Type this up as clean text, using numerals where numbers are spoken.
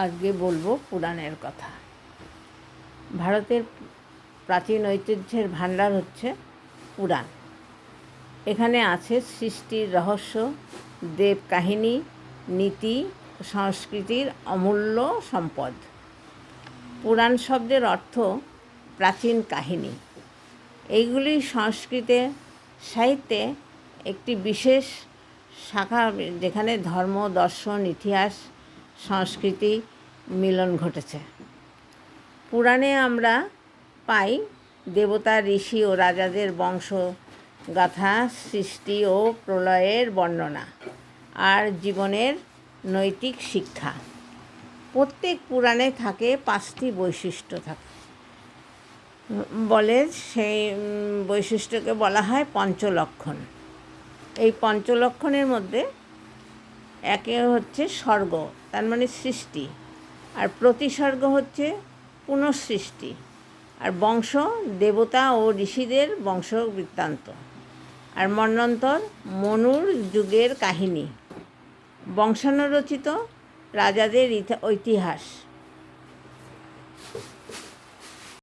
আজকে বলবো পুরাণের কথা। ভারতের প্রাচীন ঐতিহ্যের ভাণ্ডার হচ্ছে পুরাণ। এখানে আছে সৃষ্টির রহস্য, দেব কাহিনী, নীতি, সংস্কৃতির অমূল্য সম্পদ। পুরাণ শব্দের অর্থ প্রাচীন কাহিনী। এইগুলি সংস্কৃতে সাহিত্যে একটি বিশেষ শাখা, যেখানে ধর্ম, দর্শন, ইতিহাস, সংস্কৃতি মিলন ঘটেছে। পুরাণে আমরা পাই দেবতা, ঋষি ও রাজাদের বংশগাথা, সৃষ্টি ও প্রলয়ের বর্ণনা, আর জীবনের নৈতিক শিক্ষা। প্রত্যেক পুরাণে থাকে 5টি বৈশিষ্ট্য বলে, সেই বৈশিষ্ট্যকে বলা হয় পঞ্চলক্ষণ। এই পঞ্চলক্ষণের মধ্যে একে হচ্ছে স্বর্গ, তার মানে সৃষ্টি, আর প্রতিসর্গ হচ্ছে পুনঃসৃষ্টি, আর বংশ দেবতা ও ঋষিদের বংশ বৃত্তান্ত, আর মন্বন্তর মনুর যুগের কাহিনী, বংশানুরচিত রাজাদের ইতিহাস,